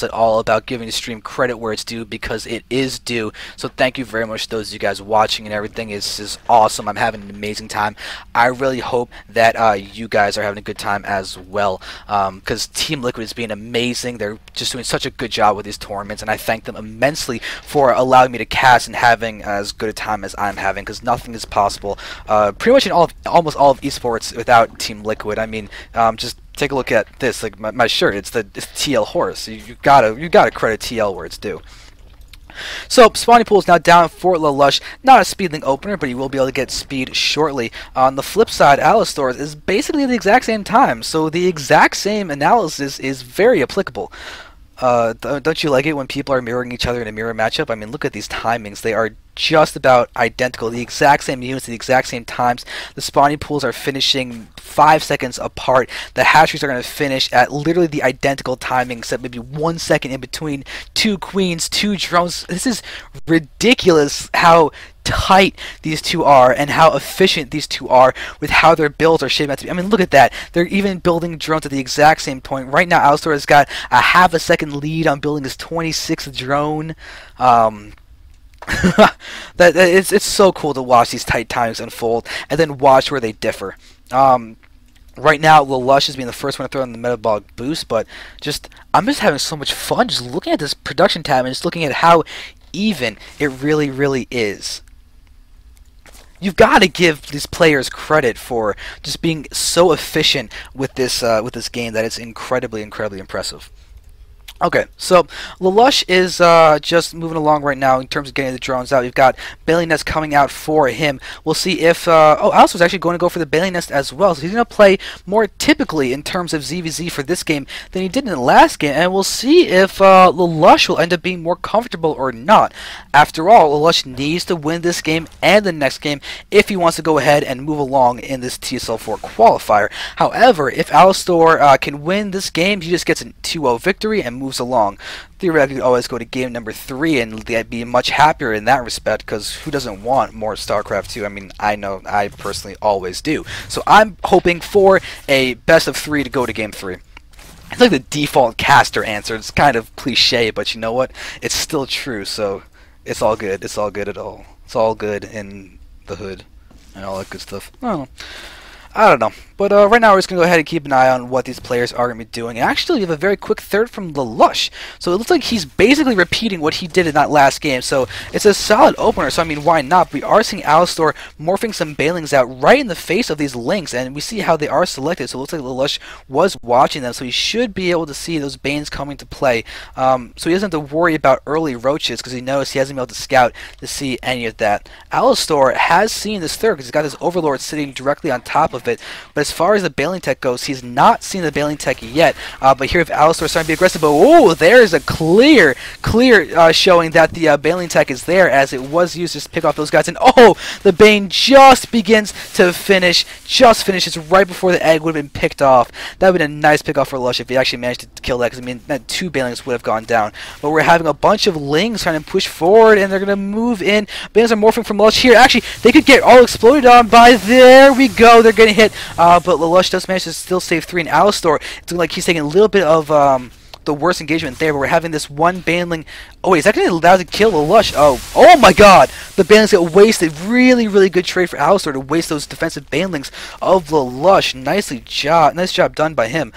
at all about giving the stream credit where it's due, because it is due. So thank you very much to those of you guys watching, and everything is awesome. I'm having an amazing time. I really hope that you guys are having a good time as well, because Team Liquid is being amazing. They're just doing such a good job with these tournaments, and I thank them immensely for allowing me to cast and having as good a time as I'm having, because nothing is possible pretty much in almost all of esports without Team Liquid. I mean, just take a look at this, like my shirt. It's TL horse. You gotta credit TL where it's due. So spawning pool is now down for Lelouch. Not a speedling opener, but he will be able to get speed shortly. On the flip side, AlaStOr is basically the exact same time, so the exact same analysis is very applicable. Don't you like it when people are mirroring each other in a mirror matchup? I mean, look at these timings. They are just about identical. The exact same units, the exact same times. The spawning pools are finishing 5 seconds apart. The hatcheries are going to finish at literally the identical timing, except maybe 1 second in between. 2 queens, 2 drones. This is ridiculous how tight these two are and how efficient these two are with how their builds are shaping out to be. I mean, look at that. They're even building drones at the exact same point. Right now, AlaStOr has got a half a second lead on building his 26th drone. It's so cool to watch these tight timings unfold and then watch where they differ. Right now, Lelouch is being the first one to throw in the metabolic boost, but I'm just having so much fun just looking at this production tab and just looking at how even it really is. You've got to give these players credit for just being so efficient with this game that it's incredibly impressive. Okay, so Lelouch is just moving along right now in terms of getting the drones out. We've got Bailing Nest coming out for him. We'll see if AlaStOr is actually going to go for the Bailing Nest as well. So he's going to play more typically in terms of ZVZ for this game than he did in the last game, and we'll see if Lelouch will end up being more comfortable or not. After all, Lelouch needs to win this game and the next game if he wants to go ahead and move along in this TSL4 Qualifier. However, if AlaStOr can win this game, he just gets a 2-0 victory and moves along. Theoretically, always go to game number 3 and be much happier in that respect, because who doesn't want more StarCraft 2? I mean, I know I personally always do. So I'm hoping for a best of 3 to go to game 3. It's like the default caster answer. It's kind of cliche, but you know what? It's still true, so it's all good. It's all good at all. It's all good in the hood and all that good stuff. I don't know. But right now we're just going to go ahead and keep an eye on what these players are going to be doing. And actually, we have a very quick third from Lelouch. So it looks like he's basically repeating what he did in that last game. So it's a solid opener, so I mean, why not? We are seeing AlaStOr morphing some Bailings out right in the face of these links, and we see how they are selected. So it looks like Lelouch was watching them, so he should be able to see those Banes coming to play. So he doesn't have to worry about early roaches, because he knows he hasn't been able to scout to see any of that. AlaStOr has seen this third, because he's got this Overlord sitting directly on top of it. But as far as the Bailing Tech goes, he's not seen the Bailing Tech yet. But here, if AlaStOr is starting to be aggressive, but oh, there's a clear showing that the Bailing Tech is there, as it was used to pick off those guys. And oh, the Bane just begins to finish, finishes right before the egg would have been picked off. That would have been a nice pick off for Lush if he actually managed to kill that, because I mean, that 2 Bailings would have gone down. But we're having a bunch of Lings trying to push forward, and they're going to move in. Bailings are morphing from Lush here. Actually, they could get all exploded on by, there we go, they're getting hit. But Lelouch does manage to still save 3, and AlaStOr, it's like he's taking a little bit of the worst engagement there, but we're having this one Baneling. Oh wait, is that going to allow to kill Lelouch? Oh my god! The Banelings get wasted. Really good trade for AlaStOr to waste those defensive Banelings of Lelouch. Nice job done by him.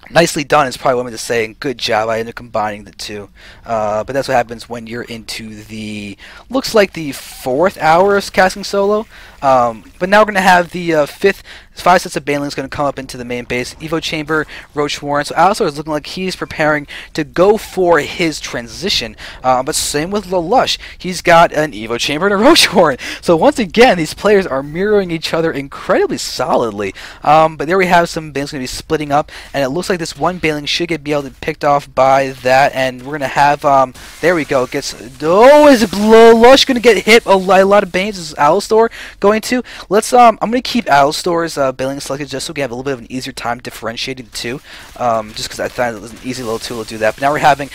Nicely done is probably what I'm going to say, and good job. I ended up combining the two. But that's what happens when you're into the, looks like the 4th hour of casting solo. But now we're going to have the 5 sets of Banelings going to come up into the main base. Evo Chamber, Roach Warren. So AlaStOr is looking like he's preparing to go for his transition. But same with Lelouch. He's got an Evo Chamber and a Roach Warren. So once again, these players are mirroring each other incredibly solidly. But there we have some Banelings going to be splitting up, and it looks like this one Baneling should be able to be picked off by that, and we're going to have, there we go, is Lelouch going to get hit? A lot of Banes. Is AlaStOr going to? I'm going to keep AlaStor's Bailing selected just so we have a little bit of an easier time differentiating the two, just because I thought it was an easy little tool to do that. But now we're having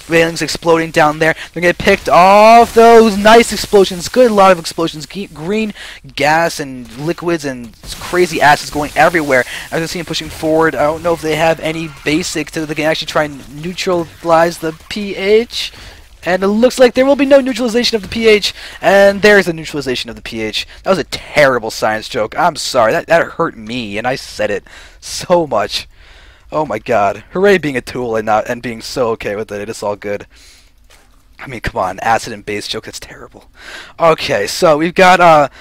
Bailings exploding down there. They're going to get picked off. Those nice explosions, good, a lot of explosions, green gas and liquids and crazy acids going everywhere. As you can see them pushing forward. I don't know if they have have any basics so they can actually try and neutralize the pH. And it looks like there will be no neutralization of the pH, and there's the neutralization of the pH. That was a terrible science joke. I'm sorry, that hurt me, and I said it so much. Oh my god. Hooray being a tool and being so okay with it. It's all good. I mean, come on, acid and base joke, that's terrible. Okay, so we've got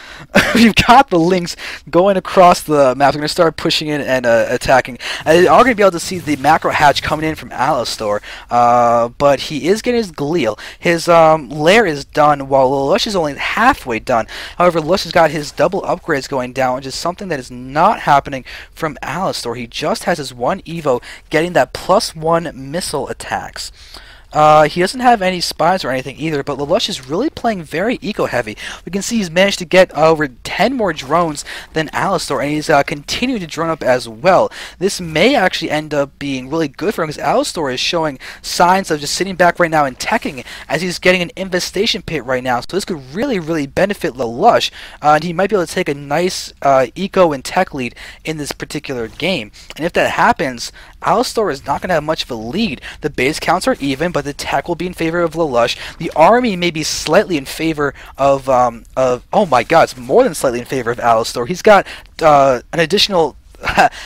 we've got the links going across the map. We're gonna start pushing in and attacking. And you're all gonna be able to see the macro hatch coming in from AlaStOr. But he is getting his Galil. His lair is done, while Lush is only halfway done. However, Lush has got his double upgrades going down, which is something that is not happening from AlaStOr. He just has his one Evo getting that +1 missile attacks. He doesn't have any spies or anything either, but Lelouch is really playing very eco-heavy. We can see he's managed to get over 10 more drones than AlaStOr, and he's continuing to drone up as well. This may actually end up being really good for him, because AlaStOr is showing signs of just sitting back right now and teching, as he's getting an infestation pit right now. So this could really, really benefit Lelouch, and he might be able to take a nice eco and tech lead in this particular game. And if that happens, AlaStOr is not going to have much of a lead. The base counts are even, but the tech will be in favor of Lelouch. The army may be slightly in favor of oh my god, it's more than slightly in favor of AlaStOr. He's got an additional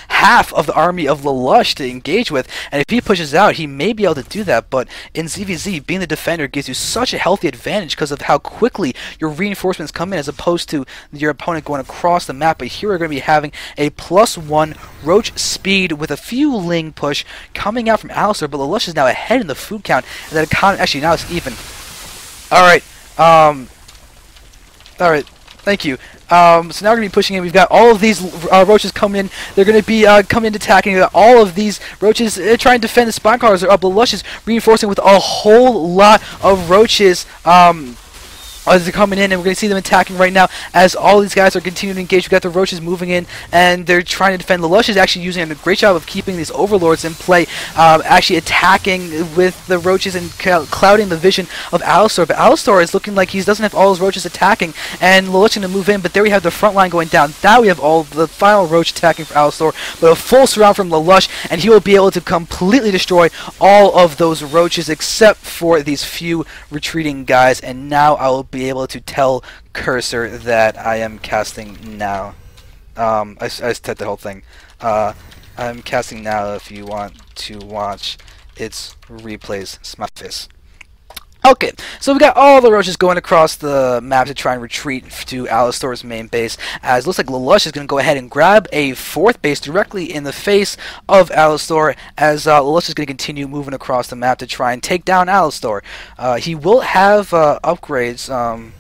half of the army of Lelouch to engage with, and if he pushes out, he may be able to do that. But in ZVZ, being the defender gives you such a healthy advantage because of how quickly your reinforcements come in, as opposed to your opponent going across the map. But here we're going to be having a +1 roach speed with a few ling push coming out from AlaStOr, but Lelouch is now ahead in the food count, and that economy, actually now it's even. Alright, alright, thank you. So now we're going to be pushing in. We've got all of these roaches coming in. They're going to be coming in attacking. We've got all of these roaches trying to defend the spine crawlers. They're up. Lelouch is reinforcing with a whole lot of roaches. As they're coming in, and we're going to see them attacking right now as all these guys are continuing to engage. We've got the roaches moving in, and they're trying to defend. Lelouch is actually using a great job of keeping these overlords in play, actually attacking with the roaches and clouding the vision of AlaStOr. But AlaStOr is looking like he doesn't have all his roaches attacking, and Lelouch is going to move in, but there we have the front line going down. Now we have all the final roach attacking for AlaStOr, but a full surround from Lelouch, and he will be able to completely destroy all of those roaches except for these few retreating guys. And now I will be able to tell Cursor that I am casting now. I said the whole thing. I'm casting now if you want to watch its replays. Smash. Okay, so we got all the roaches going across the map to try and retreat to AlaStOr's main base, as it looks like Lelouch is going to go ahead and grab a fourth base directly in the face of AlaStOr, as Lelouch is going to continue moving across the map to try and take down AlaStOr. He will have upgrades, an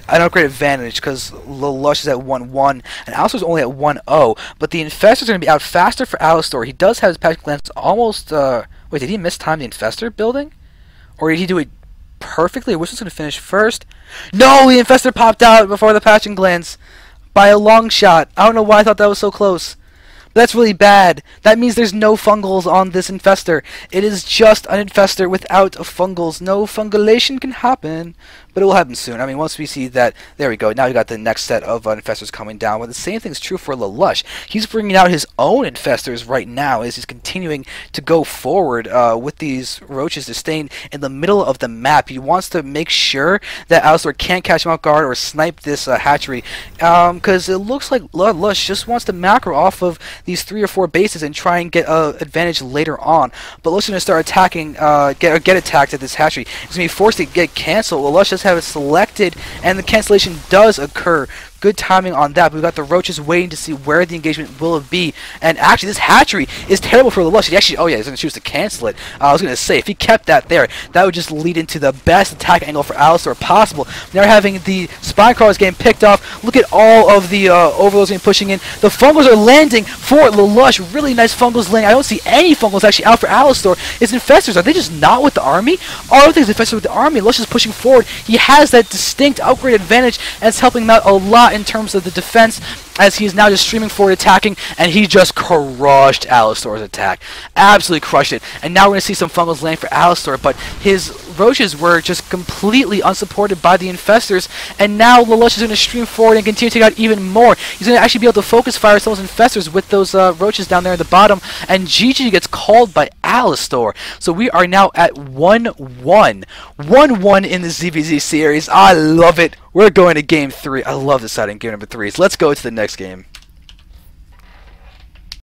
upgrade advantage, because Lelouch is at 1-1 and AlaStOr is only at 1-0, but the Infestor is going to be out faster for AlaStOr. He does have his patch glance almost, wait, did he mistime the Infestor building? Or did he do it perfectly? Which one's going to finish first? No! The Infestor popped out before the Patching Glance by a long shot. I don't know why I thought that was so close. But that's really bad. That means there's no fungals on this Infestor. It is just an Infestor without fungals. No fungulation can happen. But it will happen soon. I mean, once we see that, there we go. Now we got the next set of Infestors coming down. But the same thing is true for Lelouch. He's bringing out his own Infestors right now as he's continuing to go forward with these roaches to staying in the middle of the map. He wants to make sure that AlaStOr can't catch him off guard or snipe this hatchery, because it looks like Lelouch just wants to macro off of these 3 or 4 bases and try and get advantage later on. But Lelouch is going to start attacking, get attacked at this hatchery. He's going to be forced to get canceled. Lelouch does have it selected, and the cancellation does occur. Good timing on that. We've got the roaches waiting to see where the engagement will be. And actually, this hatchery is terrible for Lelouch. He actually, oh yeah, he's going to choose to cancel it. I was going to say, if he kept that there, that would just lead into the best attack angle for AlaStOr possible. Now we're having the spine crawlers getting picked off. Look at all of the overlords getting pushing in. The fungals are landing for Lelouch. Really nice fungals landing. I don't see any fungals actually out for AlaStOr. His Infestors, are they just not with the army? All of these Infestors with the army. Lelouch is pushing forward. He has that distinct upgrade advantage, and it's helping him out a lot in terms of the defense. as he is now just streaming forward attacking, and he just crushed AlaStOr's attack. Absolutely crushed it. And now we're going to see some fungals land for AlaStOr, but his roaches were just completely unsupported by the infestors, and now Lelouch is going to stream forward and continue to take out even more. He's going to actually be able to focus fire some of those infestors with those roaches down there at the bottom, and GG gets called by AlaStOr. So we are now at 1-1. 1-1 in the ZVZ series. I love it. We're going to game 3. I love this side in game number 3. So let's go to the next game.